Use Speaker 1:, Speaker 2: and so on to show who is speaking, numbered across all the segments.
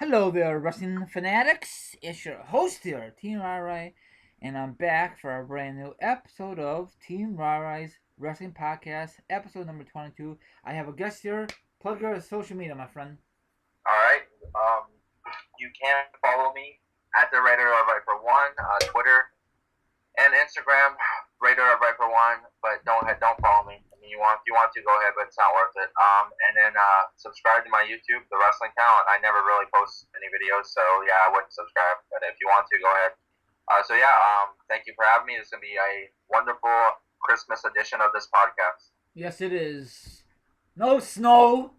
Speaker 1: Hello there, wrestling fanatics. It's your host here, TeamRyRy, and I'm back for a brand new episode of TeamRyRy's Wrestling Podcast, episode number 22. I have a guest here. Plug your social media, my friend.
Speaker 2: All right. Um, you can follow me at the Raider of Viper One, Twitter and Instagram, Raider of Viper One. But don't follow me. I mean, you want to go ahead, but it's not worth it. And then subscribe to my YouTube, the Wrestling Talent. I never really post any videos, so yeah, I wouldn't subscribe. But if you want to, go ahead. Thank you for having me. This is gonna be a wonderful Christmas edition of this podcast.
Speaker 1: Yes, it is. No snow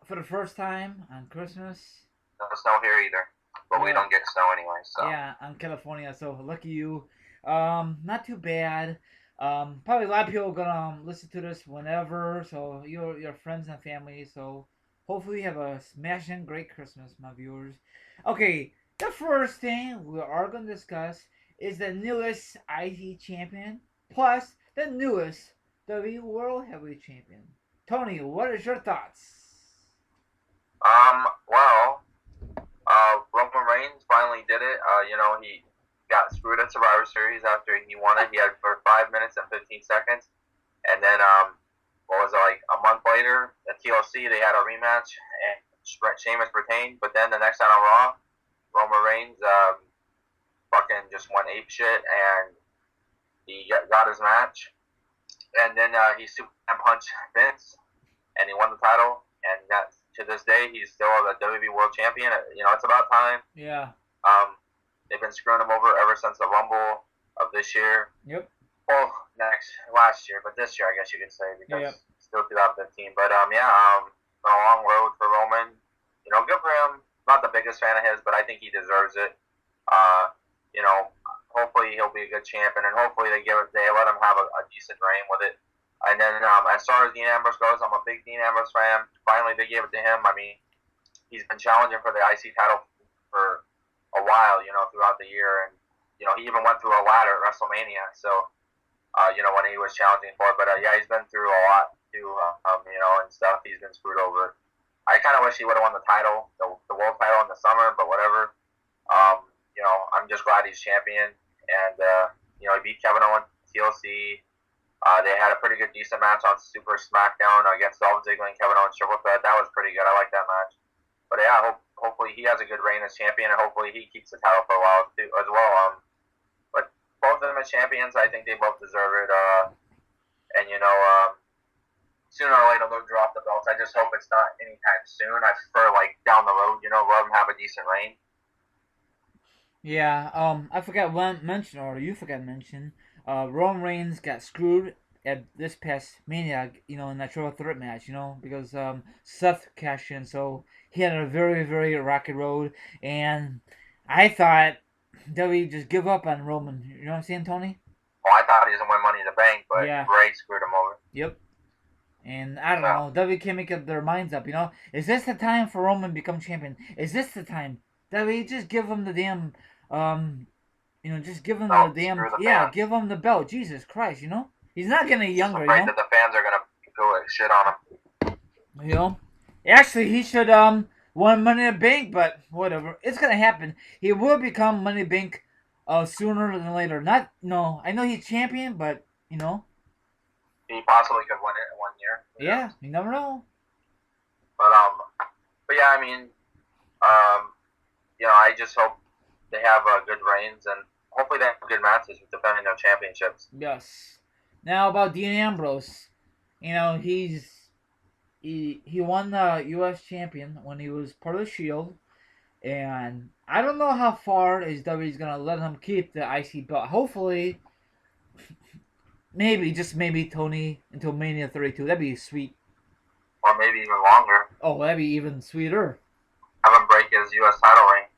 Speaker 1: for the first time on Christmas.
Speaker 2: No snow here either, but we don't get snow anyway. So
Speaker 1: yeah, on California. So lucky you. Not too bad. Probably a lot of people are gonna listen to this whenever. So your friends and family. So hopefully you have a smashing great Christmas, my viewers. Okay, the first thing we are gonna discuss is the newest IC champion plus the newest W World Heavyweight Champion. Tony, what is your thoughts?
Speaker 2: well, Roman Reigns finally did it. He got screwed at Survivor Series after he won it. He had for 5 minutes and 15 seconds, and then what was it, like a month later at TLC they had a rematch and Sheamus retained. But then the next night on Raw, Roman Reigns fucking just went ape shit and he got his match, and then he Superman punched Vince and he won the title, and that's to this day he's still the WWE World Champion. It's about time.
Speaker 1: Yeah.
Speaker 2: They've been screwing him over ever since the Rumble of this year.
Speaker 1: Yep.
Speaker 2: Well, last year, but this year I guess you could say because it's still 2015. But been a long road for Roman. Good for him. Not the biggest fan of his, but I think he deserves it. Hopefully he'll be a good champion, and hopefully they let him have a decent reign with it. And then as far as Dean Ambrose goes, I'm a big Dean Ambrose fan. Finally, they gave it to him. I mean, he's been challenging for the IC title for a while, throughout the year, and he even went through a ladder at WrestleMania. So, when he was challenging for it, but he's been through a lot too, and stuff. He's been screwed over. I kind of wish he would have won the title, the world title in the summer, but whatever. I'm just glad he's champion, and he beat Kevin Owens TLC. They had a pretty good, decent match on Super SmackDown against Dolph Ziggler and Kevin Owens triple threat. That was pretty good. I like that match. But yeah, hopefully he has a good reign as champion, and hopefully he keeps the title for a while too, as well. But both of them as champions, I think they both deserve it. And sooner or later they'll drop the belts. I just hope it's not anytime soon. I prefer like down the road, let them have a decent reign.
Speaker 1: Yeah, I forgot one mention, or you forgot to mention, Roman Reigns got screwed at this past Mania, in that triple threat match, because Seth cashed in, so he had a very, very rocky road, and I thought WWE just give up on Roman. You know what I'm saying, Tony?
Speaker 2: Well, I thought he was going to win Money in the Bank, but Bray screwed him over.
Speaker 1: Yep. And I don't know, WWE can't make up their minds up, Is this the time for Roman to become champion? Is this the time? WWE just give him the damn, just give him the damn, give him the belt. Jesus Christ, He's not getting younger,
Speaker 2: I'm afraid that the fans are going to go shit on
Speaker 1: him. Actually, he should, won Money in the Bank, but whatever. It's going to happen. He will become Money in the Bank, sooner than later. I know he's champion, but,
Speaker 2: He possibly could win it in 1 year.
Speaker 1: Yeah, you never know.
Speaker 2: But yeah, I mean, I just hope they have good reigns, and hopefully they have good matches with defending their championships.
Speaker 1: Yes. Now about Dean Ambrose, he won the U.S. champion when he was part of the Shield, and I don't know how far is WWE's gonna let him keep the IC belt. Hopefully, just maybe Tony until Mania 32. That'd be sweet.
Speaker 2: Or maybe even longer.
Speaker 1: Oh, that'd be even sweeter.
Speaker 2: Have him break his U.S. title reign.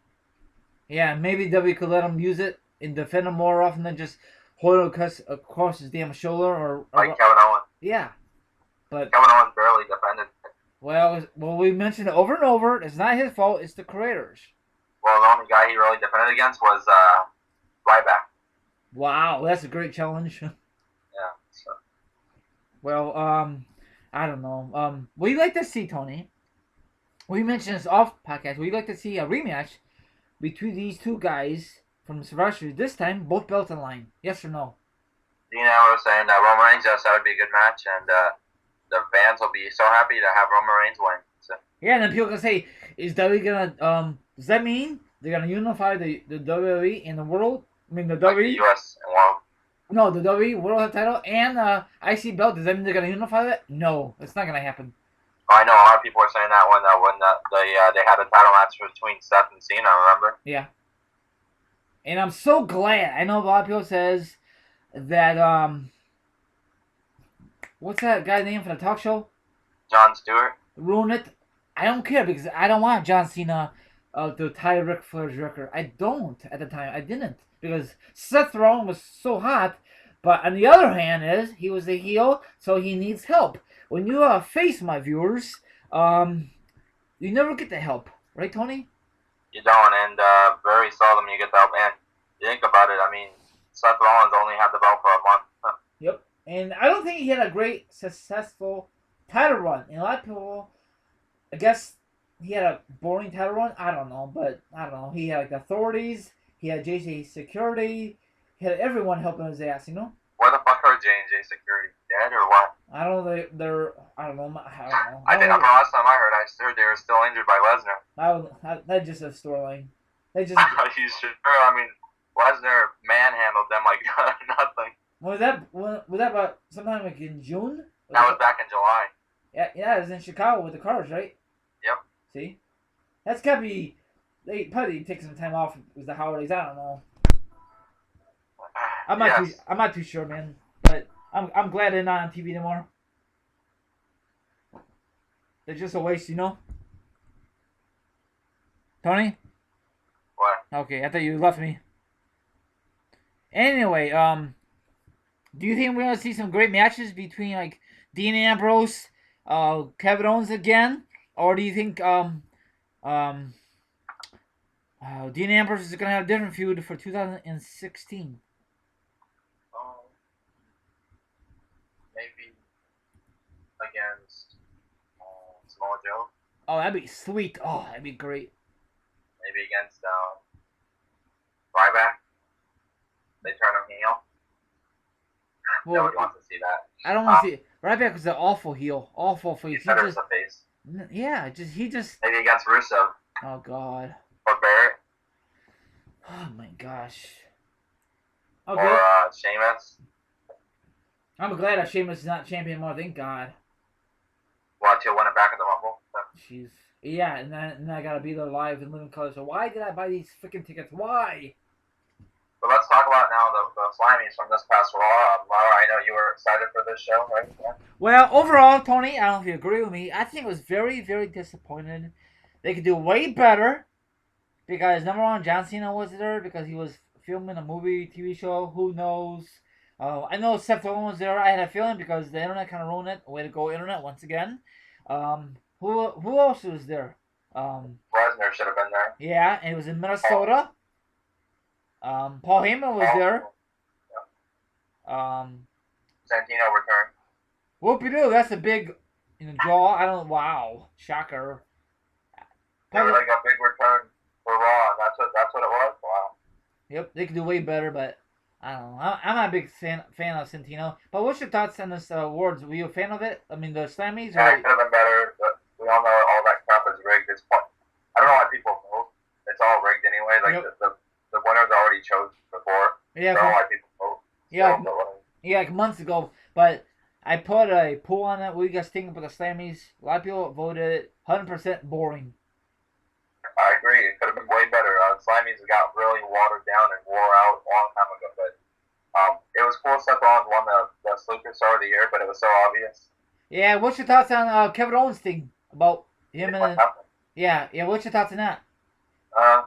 Speaker 1: Yeah, maybe WWE could let him use it and defend him more often than just hold it across his damn shoulder or
Speaker 2: like Kevin Owens.
Speaker 1: Yeah, but
Speaker 2: Kevin Owens barely defended.
Speaker 1: Well, we mentioned it over and over. It's not his fault. It's the creators.
Speaker 2: Well, the only guy he really defended against was Ryback.
Speaker 1: Wow, that's a great challenge.
Speaker 2: Yeah. So.
Speaker 1: Well, I don't know. What do you like to see, Tony? We mentioned this off podcast. We'd like to see a rematch between these two guys from Survivor Series. This time, both belts in line. Yes or no?
Speaker 2: Dean Ambrose and Roman Reigns, yes, that would be a good match, and the fans will be so happy to have Roman Reigns win. So.
Speaker 1: Yeah, and then people can say, "Is WWE gonna Does that mean they're gonna unify the WWE in the world? I mean the
Speaker 2: like
Speaker 1: WWE,
Speaker 2: the U.S. and world.
Speaker 1: No, the WWE World title and IC belt. Does that mean they're gonna unify that? No, it's not gonna happen.
Speaker 2: I know a lot of people are saying that when they had a title match between Seth and Cena. Remember?
Speaker 1: Yeah. And I'm so glad. I know a lot of people says that what's that guy's name for the talk show?
Speaker 2: Jon Stewart.
Speaker 1: Ruin it. I don't care because I don't want John Cena to tie Ric Flair's record. I don't at the time. I didn't because Seth Rollins was so hot. But on the other hand, he was a heel, so he needs help. When you face my viewers, you never get the help, right, Tony?
Speaker 2: You don't, and very seldom you get the help. And you think about it, I mean, Seth Rollins only had the belt for a month.
Speaker 1: Yep. And I don't think he had a great, successful title run. And a lot of people, I guess he had a boring title run. I don't know, but I don't know. He had like the authorities. He had JJ Security. He had everyone helping his ass, you know?
Speaker 2: Where the fuck are J&J Security? Dead or what?
Speaker 1: I don't know. They're I don't know.
Speaker 2: I think the last time I heard they were still injured by Lesnar.
Speaker 1: That's just a storyline. They just.
Speaker 2: Are you sure? I mean, Lesnar manhandled them like nothing.
Speaker 1: Was that about sometime like in June?
Speaker 2: That was back in July.
Speaker 1: Yeah, it was in Chicago with the cars, right?
Speaker 2: Yep.
Speaker 1: See, that's gotta be. They probably take some time off with the holidays. I don't know. I'm not too sure, man. But I'm glad they're not on TV anymore. They're just a waste, you know. Tony?
Speaker 2: What?
Speaker 1: Okay, I thought you left me. Anyway, do you think we're gonna see some great matches between like Dean Ambrose, Kevin Owens again, or do you think Dean Ambrose is gonna have a different feud for 2016?
Speaker 2: Maybe against Samoa Joe.
Speaker 1: Oh, that'd be sweet. Oh, that'd be great.
Speaker 2: Maybe against Ryback. They turn him heel.
Speaker 1: Well,
Speaker 2: Nobody wants to see that.
Speaker 1: I don't want to see. Ryback was an awful heel. Awful face.
Speaker 2: He just the face.
Speaker 1: Yeah, he just.
Speaker 2: Maybe against Rusev.
Speaker 1: Oh God.
Speaker 2: Or Barrett.
Speaker 1: Oh my gosh. Okay.
Speaker 2: Or Sheamus.
Speaker 1: I'm glad that Sheamus is not champion anymore. Thank God.
Speaker 2: Well, he'll win it back in the Rumble.
Speaker 1: Jeez. Yeah, and then I gotta be there live in living color. So why did I buy these freaking tickets? Why?
Speaker 2: But let's talk about now the Slimies from this past Raw. Laura, I know you were excited for this show, right? Yeah.
Speaker 1: Well, overall, Tony, I don't know if you agree with me. I think it was very, very disappointed. They could do way better because number one, John Cena was there because he was filming a movie, TV show. Who knows? I know Seth Rollins was there. I had a feeling because the internet kind of ruined it. Way to go, internet, once again. Who else was there?
Speaker 2: Lesnar should have been there.
Speaker 1: Yeah, and it was in Minnesota. Paul Heyman was there.
Speaker 2: Santino returned.
Speaker 1: Whoopie-doo, that's a big draw. I don't. Wow, shocker.
Speaker 2: They were like a big return for Raw. That's what it was. Wow.
Speaker 1: Yep, they could do way better, but I don't know. I'm not a big fan of Santino. But what's your thoughts on this awards? Were you a fan of it? I mean, the Slammies?
Speaker 2: Yeah, it could have been better, but we all know all that crap is rigged. I don't know why people vote. It's all rigged anyway. Like the winners already chose before.
Speaker 1: Yeah.
Speaker 2: I don't know why people vote.
Speaker 1: Yeah, like months ago. But I put a poll on it. What do you guys think about the Slammies? A lot of people voted 100% boring.
Speaker 2: I agree. It could have been way better. Slammies got really watered down and wore out a long time ago. But it was cool. Seth Rollins won the Sleeper Star of the Year, but it was so obvious.
Speaker 1: Yeah, what's your thoughts on Kevin Owens thing about him and? Yeah. What's your thoughts on that?
Speaker 2: I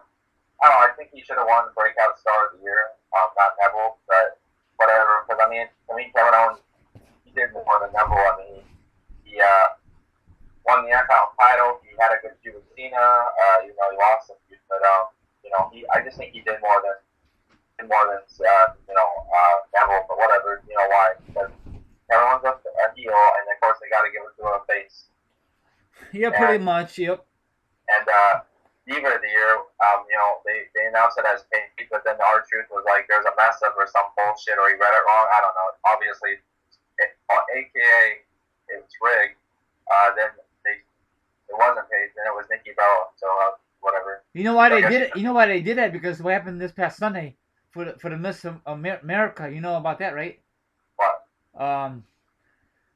Speaker 2: don't know. I think he should have won the Breakout Star of the Year, not Neville. But whatever. Because I mean, Kevin Owens, he did more than Neville. I mean, he won the Intercontinental title. He had a good feud with Cena. He lost some feud, but I just think he did more than Neville. But whatever. You know why? Because everyone's a heel, and of course they got to give it to a face.
Speaker 1: Yeah, pretty much. Yep.
Speaker 2: And Diva of the Year, they announced it as Paige, but then R-Truth was like, there's a mess up or some bullshit, or he read it wrong. I don't know. Obviously, AKA it's rigged. Then it wasn't Paige, then it was Nikki Bella. So whatever.
Speaker 1: You know why they did it? You know why they did that? Because what happened this past Sunday for the Miss America? You know about that, right?
Speaker 2: What?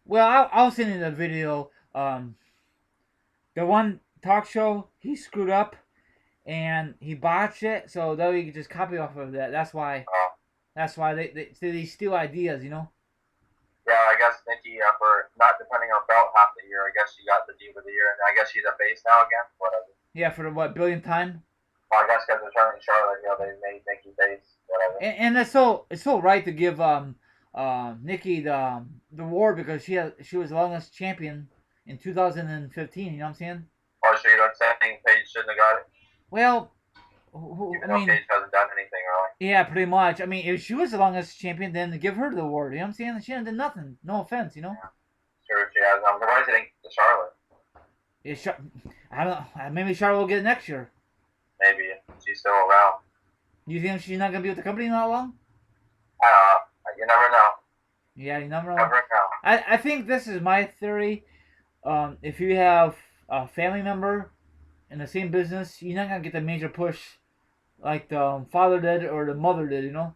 Speaker 1: Well, I was in the video. The one talk show he screwed up, and he botched it. So that we could just copy off of that. That's why. That's why they steal ideas, you know.
Speaker 2: Yeah, I guess Nikki, for not defending her belt half the year, I guess she got the Diva of the Year, and I guess she's a face now again. Whatever.
Speaker 1: Yeah, for the what billionth time.
Speaker 2: Well, I guess because they're turning Charlotte, they made Nikki face. Whatever.
Speaker 1: And it's so right to give Nikki the award because she was the longest champion in 2015. You know what I'm saying?
Speaker 2: Or so you're saying Paige shouldn't have got it?
Speaker 1: Well,
Speaker 2: Even though Paige hasn't done anything really.
Speaker 1: Yeah, pretty much. I mean, if she was the longest champion, then give her the award. You know what I'm saying? She hasn't done nothing. No offense, you know.
Speaker 2: Yeah. Sure, she has. I'm surprised she didn't get to Charlotte.
Speaker 1: I don't know. Maybe Charlotte will get it next year.
Speaker 2: Maybe she's still around.
Speaker 1: You think she's not gonna be with the company not long?
Speaker 2: You never know.
Speaker 1: Yeah, you never know.
Speaker 2: Never know.
Speaker 1: I think this is my theory. If you have a family member in the same business, you're not gonna get the major push like the father did or the mother did. You know.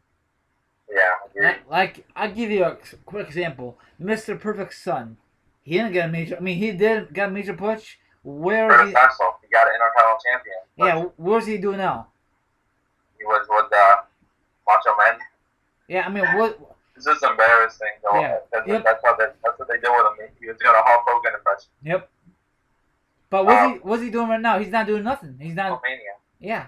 Speaker 2: Yeah, agreed.
Speaker 1: Like I'll give you a quick example. Mr. Perfect Son. He didn't get a major. I mean, he did got a major push. Where is he?
Speaker 2: He got an Intercontinental champion.
Speaker 1: Yeah, where's he doing now?
Speaker 2: He was with Macho Man.
Speaker 1: Yeah, I mean, what?
Speaker 2: It's just embarrassing, though.
Speaker 1: Yeah.
Speaker 2: That's
Speaker 1: Yep.
Speaker 2: what they do with him. He was doing a Hulk Hogan impression.
Speaker 1: Yep. But what's he doing right now? He's not doing nothing. He's not.
Speaker 2: WrestleMania.
Speaker 1: Yeah.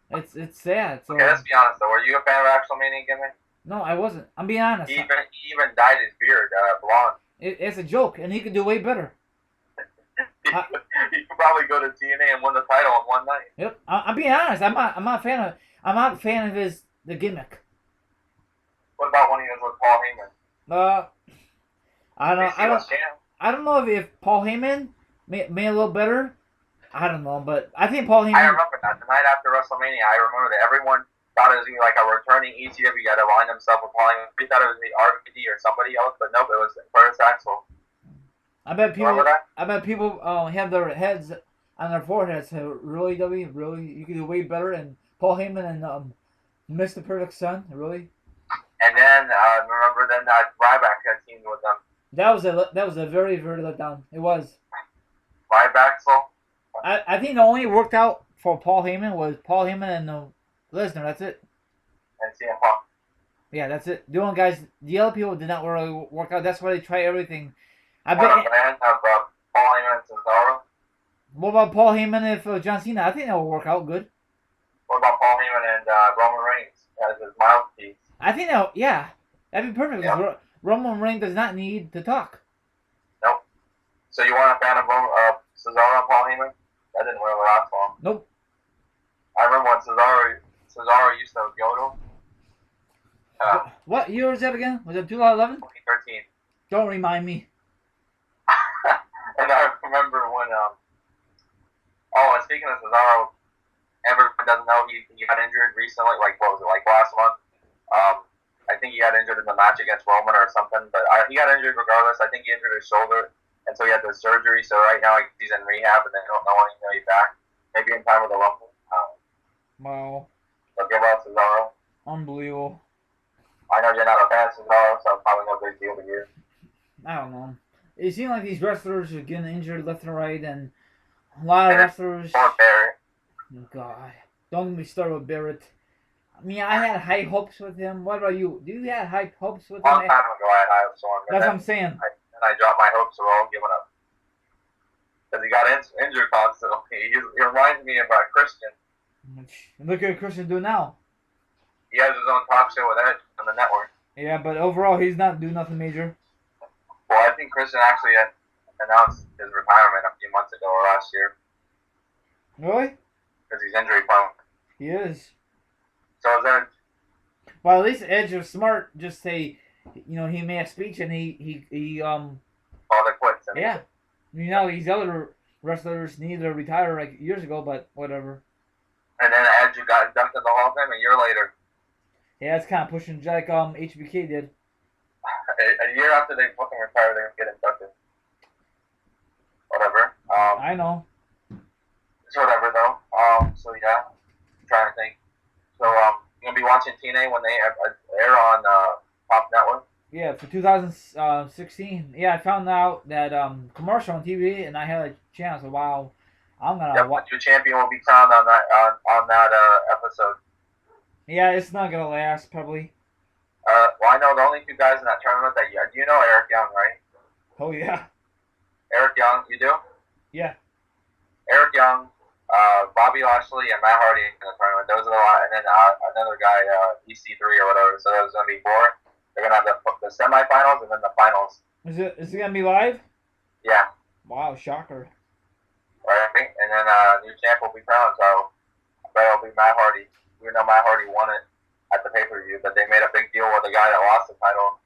Speaker 1: It's sad. So.
Speaker 2: Okay, let's be honest though. Were you a fan of WrestleMania gimmick?
Speaker 1: No, I wasn't. I'm being honest.
Speaker 2: He even dyed his beard blonde.
Speaker 1: It's a joke, and he could do way better.
Speaker 2: He could probably go to TNA and win the title in one night.
Speaker 1: Yep. I'm being honest. I'm not a fan of. I'm not a fan of the gimmick.
Speaker 2: What about when he was with Paul Heyman?
Speaker 1: I don't know if Paul Heyman made a little better. I don't know, but I think Paul Heyman.
Speaker 2: I remember that the night after WrestleMania. I remember that everyone thought it was gonna be like a returning ECW guy to line himself with Paul Heyman. We thought it was the RVD or somebody else, but nope, it was Curtis Axel.
Speaker 1: I bet people.
Speaker 2: Remember that?
Speaker 1: I bet people have their heads on their foreheads. Say, really, W, really, you can do way better. And Paul Heyman and Mr. Perfect Son, really.
Speaker 2: And then remember then Ryback had teamed with them.
Speaker 1: That was a very letdown. It was.
Speaker 2: Ryback,
Speaker 1: I think the only worked out for Paul Heyman was Paul Heyman and Lesnar. That's it.
Speaker 2: And CM Punk.
Speaker 1: Yeah, that's it. The only guys, the other people did not really work out. That's why they try everything. I
Speaker 2: What
Speaker 1: bet.
Speaker 2: a man of Paul Heyman and Cesaro.
Speaker 1: What about Paul Heyman if John Cena? I think that will work out good.
Speaker 2: What about Paul Heyman and Roman Reigns as his mouthpiece?
Speaker 1: I think that, yeah, that'd be perfect.
Speaker 2: Yeah.
Speaker 1: Roman Reigns does not need to talk.
Speaker 2: Nope. So you weren't a fan of Cesaro and Paul Heyman? That didn't really last long.
Speaker 1: Nope.
Speaker 2: I remember when Cesaro used to go to.
Speaker 1: What year was that again? Was it 2011?
Speaker 2: 2013.
Speaker 1: Don't remind me.
Speaker 2: And I remember when and speaking of Cesaro, everyone doesn't know he got injured recently. Like what was it? Like last month. I think he got injured in the match against Roman or something. But he got injured regardless. I think he injured his shoulder, and so he had the surgery. So right now he's in rehab, and they don't know when he's gonna be back. Maybe in time with the Rumble.
Speaker 1: Wow.
Speaker 2: But give out Cesaro.
Speaker 1: Unbelievable.
Speaker 2: I know you're not a fan of Cesaro, so probably no big deal to you.
Speaker 1: I don't know. It seems like these wrestlers are getting injured left and right, and a lot of wrestlers.
Speaker 2: Or Barrett.
Speaker 1: Oh, God. Don't get me started with Barrett. I mean, I had high hopes with him. What about you? Do you have high hopes with him?
Speaker 2: Long time ago, I had high hopes for him.
Speaker 1: That's what I'm saying.
Speaker 2: And I dropped my hopes, so all giving up. Because he got injured constantly. He reminds me of Christian.
Speaker 1: Look at Christian do now.
Speaker 2: He has his own talk show with Edge on the network.
Speaker 1: Yeah, but overall, he's not doing nothing major.
Speaker 2: Well, I think Christian actually had announced his retirement a few months ago or last year.
Speaker 1: Really?
Speaker 2: Because he's injury prone.
Speaker 1: He is.
Speaker 2: So is Edge.
Speaker 1: Well, at least Edge is smart. Just say, he made a speech and he
Speaker 2: Called it quits.
Speaker 1: Yeah. He's wrestlers need to retire like years ago, but whatever.
Speaker 2: And then Edge got inducted in the Hall of Fame a year later.
Speaker 1: Yeah, it's kind of pushing like HBK did.
Speaker 2: A year after they fucking retired, they get inducted. Whatever.
Speaker 1: I know.
Speaker 2: It's whatever though. So yeah, I'm trying to think. So you gonna be watching TNA when they air on Pop Network?
Speaker 1: Yeah, for 2016. Yeah, I found out that commercial on TV, and I had a chance. Wow, I'm gonna.
Speaker 2: Yep, the new champion will be crowned on that episode.
Speaker 1: Yeah, it's not gonna last probably.
Speaker 2: Well, I know the only two guys in that tournament that you know Eric Young, right?
Speaker 1: Oh yeah.
Speaker 2: Eric Young, you do?
Speaker 1: Yeah.
Speaker 2: Eric Young, Bobby Lashley, and Matt Hardy in the tournament. Those are the lot, and then another guy, EC3 or whatever. So there's gonna be four. They're gonna have the semifinals and then the finals.
Speaker 1: Is it gonna be live?
Speaker 2: Yeah.
Speaker 1: Wow, shocker.
Speaker 2: Right, and then new champ will be crowned. So I bet it'll be Matt Hardy. Even though Matt Hardy won it at the pay-per-view, but they made a big deal with the guy that lost the title.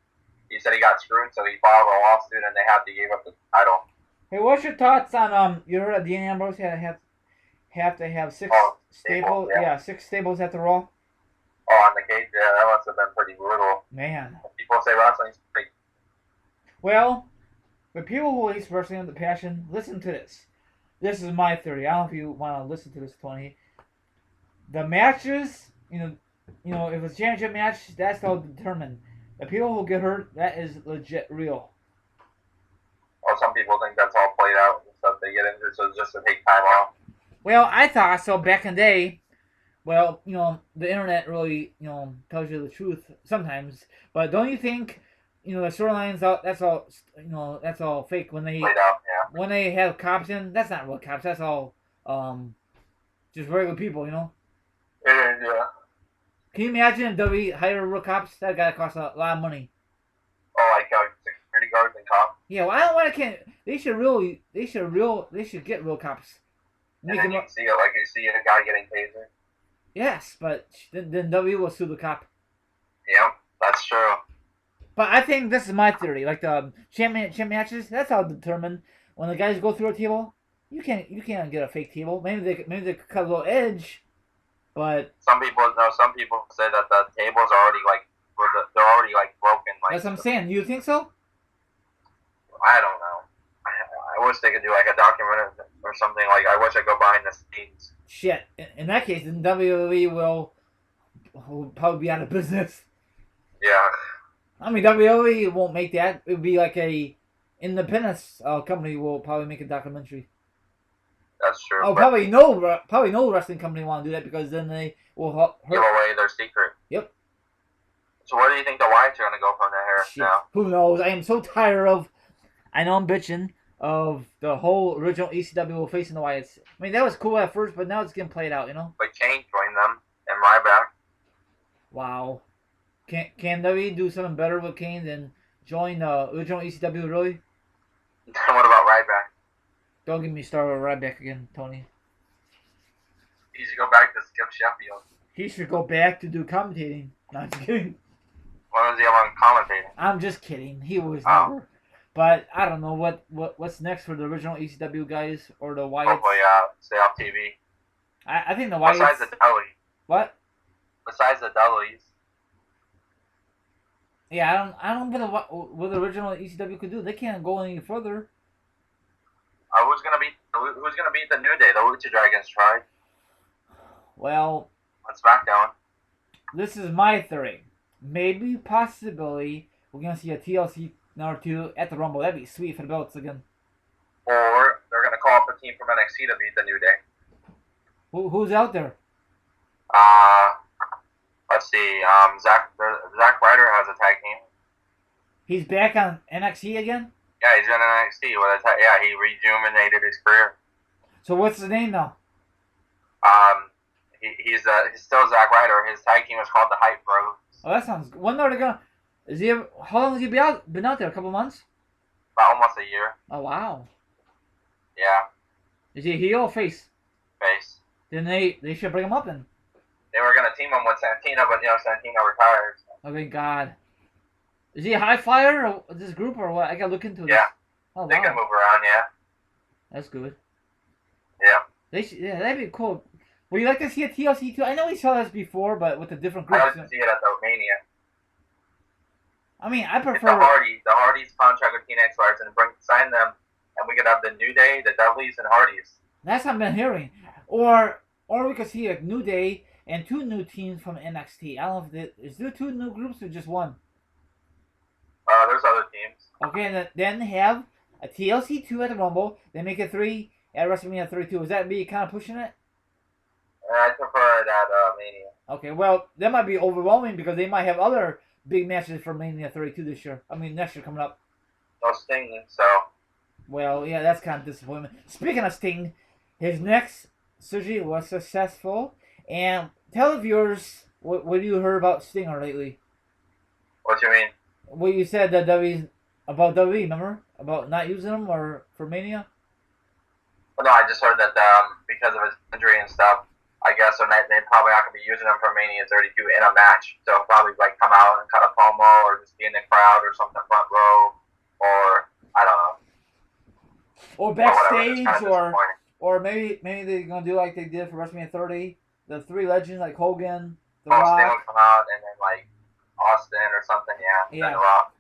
Speaker 2: He said he got screwed, so he filed a lawsuit, and they had to give up the title.
Speaker 1: Hey, what's your thoughts on you heard that Dean Ambrose have to have six staples? Yeah, 6 staples at the Raw.
Speaker 2: Oh, on the cage, yeah, that must have been pretty brutal.
Speaker 1: Man.
Speaker 2: People say wrestling's pretty.
Speaker 1: Well, for people who hate wrestling with the passion, listen to this. This is my theory. I don't know if you want to listen to this, Tony. The matches, you know, if it's a championship match, that's all determined. The people who get hurt, that is legit real.
Speaker 2: Well, some people think that's all played out and stuff they get into, so it's just to take time off.
Speaker 1: Well, I thought so back in the day. Well, the internet really, tells you the truth sometimes. But don't you think, the storylines, that's all fake when they
Speaker 2: played out, yeah.
Speaker 1: When they have cops in, that's not real cops. That's all, just regular people,
Speaker 2: Yeah.
Speaker 1: Can you imagine if WWE hired real cops? That gotta cost a lot of money.
Speaker 2: Oh, like security guards and cops.
Speaker 1: Yeah, well, I don't want to. They should get real cops.
Speaker 2: And then you see it like you see a guy getting tasered.
Speaker 1: Yes, but then WWE will sue the cop.
Speaker 2: Yep, that's true.
Speaker 1: But I think this is my theory. Like the champ matches, that's how determined. When the guys go through a table, you can't get a fake table. Maybe they could cut a little edge, but
Speaker 2: some people say that the tables are already they're already broken.
Speaker 1: That's what I'm saying. You think so?
Speaker 2: I don't know. I wish they could do like a documentary or something. Like I wish I go behind the scenes.
Speaker 1: Shit. In that case, then WWE will probably be out of business.
Speaker 2: Yeah.
Speaker 1: I mean, WWE won't make that. It would be like a independent company will probably make a documentary.
Speaker 2: That's true.
Speaker 1: Oh, probably no wrestling company want to do that because then they will
Speaker 2: give away their secret.
Speaker 1: Yep.
Speaker 2: So where do you think the Wyatts are going to go from there now?
Speaker 1: Who knows? I am so tired of. I know I'm bitching of the whole original ECW facing the Wyatts. I mean, that was cool at first, but now it's getting played out,
Speaker 2: But Kane joined them and Ryback.
Speaker 1: Wow. Can WWE do something better with Kane than join the original ECW, really?
Speaker 2: What about Ryback?
Speaker 1: Don't get me started with Ryback again, Tony.
Speaker 2: He should go back to Skip Sheffield.
Speaker 1: He should go back to do commentating. Not just kidding.
Speaker 2: When was he on commentating?
Speaker 1: I'm just kidding. He was never. But I don't know what's next for the original ECW guys or the Wyatts.
Speaker 2: Hopefully, stay off TV.
Speaker 1: I think the Wyatts.
Speaker 2: Besides the Dudley.
Speaker 1: What?
Speaker 2: Besides the Dudleys.
Speaker 1: Yeah, I don't know what the original ECW could do. They can't go any further.
Speaker 2: Who's gonna beat the New Day? The Lucha Dragons tried.
Speaker 1: Well,
Speaker 2: on SmackDown.
Speaker 1: This is my theory. Maybe, possibly, we're gonna see a TLC number 2 at the Rumble. That'd be sweet for the belts again.
Speaker 2: Or they're gonna call up a team from NXT to beat the New Day.
Speaker 1: Who's out there?
Speaker 2: Let's see. Zack Ryder has a tag team.
Speaker 1: He's back on NXT again?
Speaker 2: Yeah, he's in NXT. He rejuvenated his career.
Speaker 1: So what's his name now?
Speaker 2: He's still Zack Ryder. His tag team is called the Hype Bros.
Speaker 1: Oh, that sounds good. When are they gonna? How long has he been out there? A couple months?
Speaker 2: About almost a year.
Speaker 1: Oh wow.
Speaker 2: Yeah.
Speaker 1: Is he a heel or face?
Speaker 2: Face.
Speaker 1: Then they should bring him up then.
Speaker 2: They were gonna team him with Santina, but Santina retired.
Speaker 1: Oh thank God. Is he a high flyer or this group or what? I gotta look into this.
Speaker 2: Yeah.
Speaker 1: Oh,
Speaker 2: they
Speaker 1: wow.
Speaker 2: can move around. Yeah.
Speaker 1: That's good.
Speaker 2: Yeah.
Speaker 1: Yeah, that'd be cool. Would you like to see a TLC too? I know we saw this before, but with the different
Speaker 2: I
Speaker 1: groups.
Speaker 2: like to see it at the Mania.
Speaker 1: I mean, I
Speaker 2: Get the
Speaker 1: prefer.
Speaker 2: Hardys contract with TNA expires and sign them, and we could have the New Day, the Dudleys, and Hardys.
Speaker 1: That's what I've been hearing. Or we could see a New Day and two new teams from NXT. I don't know if is there two new groups or just one.
Speaker 2: There's other teams.
Speaker 1: Okay, and then have a TLC 2 at the Rumble. Then make it 3 at WrestleMania 32. Is that me kind of pushing it?
Speaker 2: I prefer it at Mania.
Speaker 1: Okay, well, that might be overwhelming because they might have other big matches for Mania 32 this year. I mean, next year coming up.
Speaker 2: No Sting, so.
Speaker 1: Well, yeah, that's kind of disappointment. Speaking of Sting, his next surgery was successful. And tell the viewers what you heard about Stinger lately.
Speaker 2: What you mean?
Speaker 1: What you said that about WWE, remember? About not using him or for Mania?
Speaker 2: Well, no, I just heard that because of his injury and stuff, I guess they're probably not going to be using him for Mania 32 in a match. So probably like come out and cut a promo or just be in the crowd or something front row or I don't know.
Speaker 1: Or backstage or maybe they're gonna do like they did for WrestleMania 30, the three legends like Hogan, The Rock.
Speaker 2: Sting will come out and then like Austin or something, yeah. The Rock.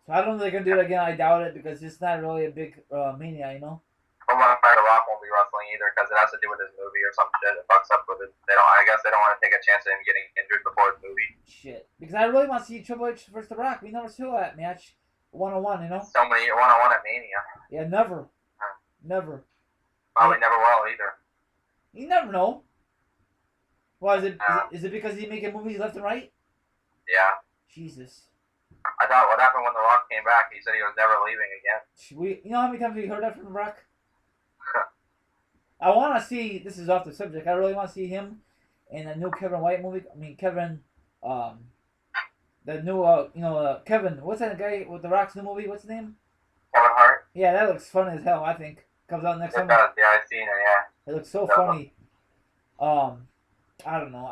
Speaker 1: So I don't know if they're gonna do it again. I doubt it because it's not really a big Mania, you know.
Speaker 2: From what I heard, The Rock won't be wrestling either because it has to do with his movie or some shit. It fucks up with it. I guess they don't want to take a chance of him getting injured before his movie.
Speaker 1: Shit, because I really want to see Triple H versus The Rock. We never saw that match 1-on-1, you know.
Speaker 2: So many 1-on-1 at Mania.
Speaker 1: Yeah, never. Never.
Speaker 2: Probably never will either.
Speaker 1: You never know. Why is it because he's making movies left and right?
Speaker 2: Yeah.
Speaker 1: Jesus.
Speaker 2: I thought what happened when The Rock came back, he said he was never leaving again.
Speaker 1: You know how many times we heard that from The Rock? I want to see, this is off the subject, I really want to see him in a new Kevin White movie. I mean, Kevin, the new, Kevin, what's that guy with The Rock's new movie? What's his name?
Speaker 2: Kevin Hart?
Speaker 1: Yeah, that looks fun as hell, I think. Comes out next summer.
Speaker 2: Does. Yeah, I've seen it, yeah.
Speaker 1: It looks so funny. I don't know.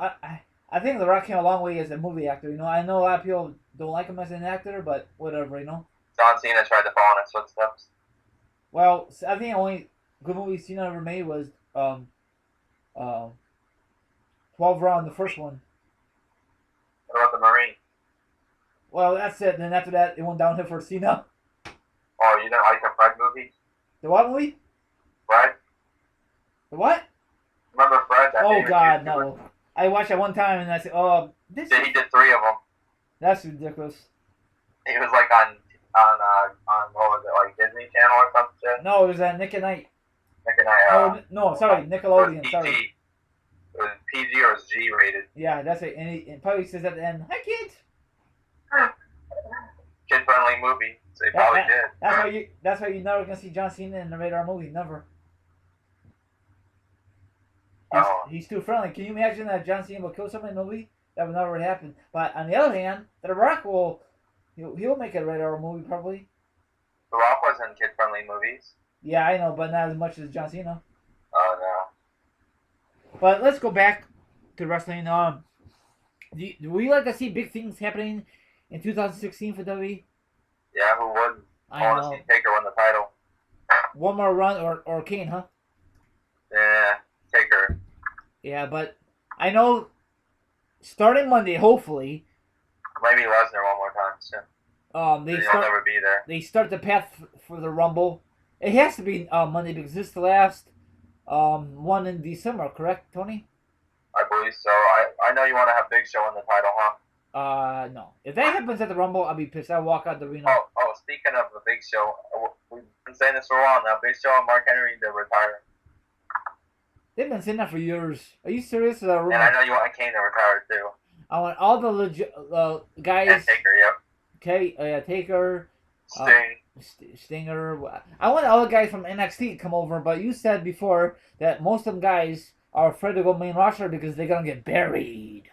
Speaker 1: I think The Rock came a long way as a movie actor. You know, I know a lot of people don't like him as an actor, but whatever, you know.
Speaker 2: John Cena tried to follow in his footsteps.
Speaker 1: Well, I think the only good movie Cena ever made was 12 Round, the first one.
Speaker 2: What about The Marine?
Speaker 1: Well, that's it. Then after that, it went downhill for Cena.
Speaker 2: Oh, you didn't like the Fred movie?
Speaker 1: The what movie?
Speaker 2: Fred?
Speaker 1: The what?
Speaker 2: Remember Fred?
Speaker 1: Oh God, no! I watched that one time and I said, "Oh, this."
Speaker 2: Yeah, he did 3 of them.
Speaker 1: That's ridiculous.
Speaker 2: He was like on what was it, like Disney Channel or some shit?
Speaker 1: No, it was at Nick at Night.
Speaker 2: Nick and I.
Speaker 1: No, sorry, Nickelodeon.
Speaker 2: It
Speaker 1: Sorry.
Speaker 2: It was PG or it was G rated.
Speaker 1: Yeah, that's it. And he probably says at the end, "Hi, kids."
Speaker 2: Kid friendly movie. So he probably did.
Speaker 1: That's why you never gonna see John Cena in the Radar movie. Never. He's too friendly. Can you imagine that John Cena will kill somebody in the movie? That would never happen. But on the other hand, The Rock he'll make a Radar movie probably.
Speaker 2: The Rock was in kid friendly movies.
Speaker 1: Yeah, I know, but not as much as John Cena.
Speaker 2: Oh no.
Speaker 1: But let's go back to wrestling. Do we like to see big things happening in 2016 for WWE?
Speaker 2: Yeah, who wouldn't?
Speaker 1: I
Speaker 2: want to see Taker win the title.
Speaker 1: One more run or Kane, huh?
Speaker 2: Yeah, Taker.
Speaker 1: Yeah, but I know starting Monday, hopefully.
Speaker 2: Maybe Lesnar one more time soon. He'll never be there.
Speaker 1: They start the path for the Rumble. It has to be Monday because this is the last one in December, correct, Tony?
Speaker 2: I believe so. I know you want to have Big Show in the title, huh?
Speaker 1: No. If that happens at the Rumble, I'll be pissed. I'll walk out the arena.
Speaker 2: Oh, speaking of the Big Show, we've been saying this for a while now. Big Show and Mark Henry, they're retired.
Speaker 1: They've been saying that for years. Are you serious?
Speaker 2: And I know you want Kane to retire too.
Speaker 1: I want all the legit guys.
Speaker 2: And Taker, yep.
Speaker 1: Okay, Taker.
Speaker 2: Stinger.
Speaker 1: I want all the guys from NXT to come over, but you said before that most of them guys are afraid to go main roster because they're gonna get buried.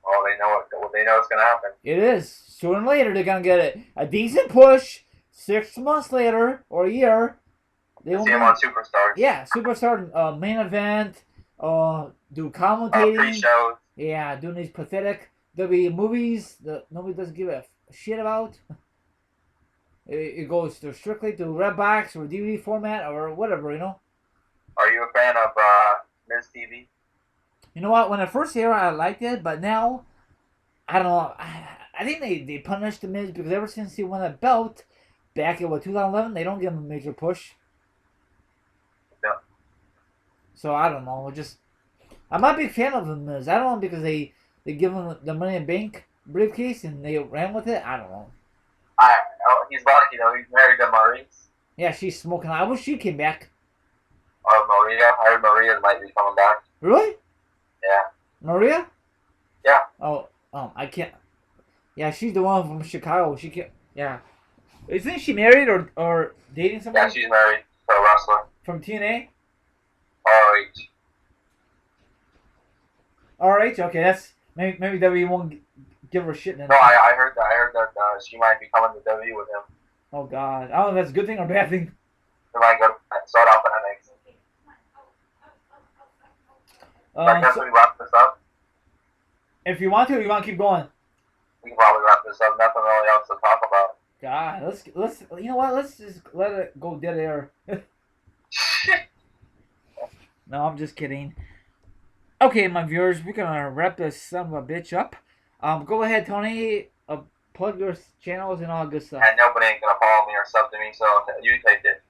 Speaker 2: Oh, they know what's gonna happen.
Speaker 1: It is. Sooner or later, they're gonna get a decent push. 6 months later or a year,
Speaker 2: they will see them on Superstars.
Speaker 1: Yeah, Superstar main event. Do commentating.
Speaker 2: Pre-shows.
Speaker 1: Yeah, doing these pathetic WWE movies that nobody doesn't give a shit about. It goes strictly to Redbox or DVD format or whatever, you know.
Speaker 2: Are you a fan of Miz TV?
Speaker 1: You know what? When I first aired, I liked it, but now I don't know. I think they punished the Miz because ever since he won that belt back in 2011, they don't give him a major push.
Speaker 2: Yeah.
Speaker 1: So I don't know. Just I'm not a big fan of the Miz. I don't know because they give him the Money in Bank briefcase and they ran with it. I don't know.
Speaker 2: He's lucky though. He's married to Maurice.
Speaker 1: Yeah, she's smoking. I wish she came back.
Speaker 2: Maria. I heard Maria might be coming back.
Speaker 1: Really?
Speaker 2: Yeah.
Speaker 1: Maria?
Speaker 2: Yeah.
Speaker 1: Oh, I can't. Yeah, she's the one from Chicago. She can't. Yeah. Isn't she married or dating somebody?
Speaker 2: Yeah, she's married to a wrestler.
Speaker 1: From TNA?
Speaker 2: RH.
Speaker 1: RH? Okay, that's maybe WWE won't give her shit then.
Speaker 2: No, I heard that. I heard that she might be coming to WWE with him.
Speaker 1: Oh God, I don't know if that's a good thing or bad thing.
Speaker 2: They might go to start off in NXT. I guess we wrap this up.
Speaker 1: If you want to keep going.
Speaker 2: We can probably wrap this up. Nothing really else to talk about.
Speaker 1: God, let's you know what? Let's just let it go dead air. No, I'm just kidding. Okay, my viewers, we're gonna wrap this son of a bitch up. Go ahead, Tony. Plug your channels and all good stuff.
Speaker 2: And nobody ain't gonna follow me or sub to me, so you take it.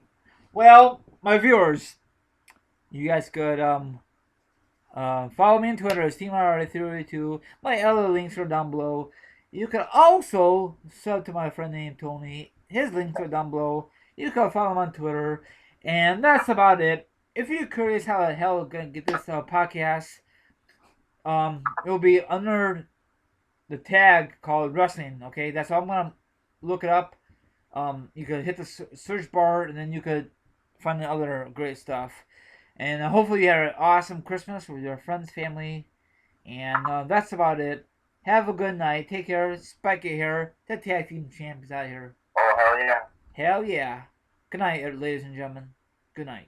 Speaker 1: Well, my viewers, you guys could follow me on Twitter as TeamRyRy382. My other links are down below. You can also sub to my friend named Tony. His links are down below. You can follow him on Twitter. And that's about it. If you're curious how the hell we're going to get this podcast, it'll be under the tag called wrestling. Okay, that's all I'm going to look it up. You could hit the search bar and then you could find the other great stuff. And hopefully you had an awesome Christmas with your friends, family. And that's about it. Have a good night. Take care. Spike it here. The tag team champ is out here.
Speaker 2: Oh, hell yeah.
Speaker 1: Hell yeah. Good night, ladies and gentlemen. Good night.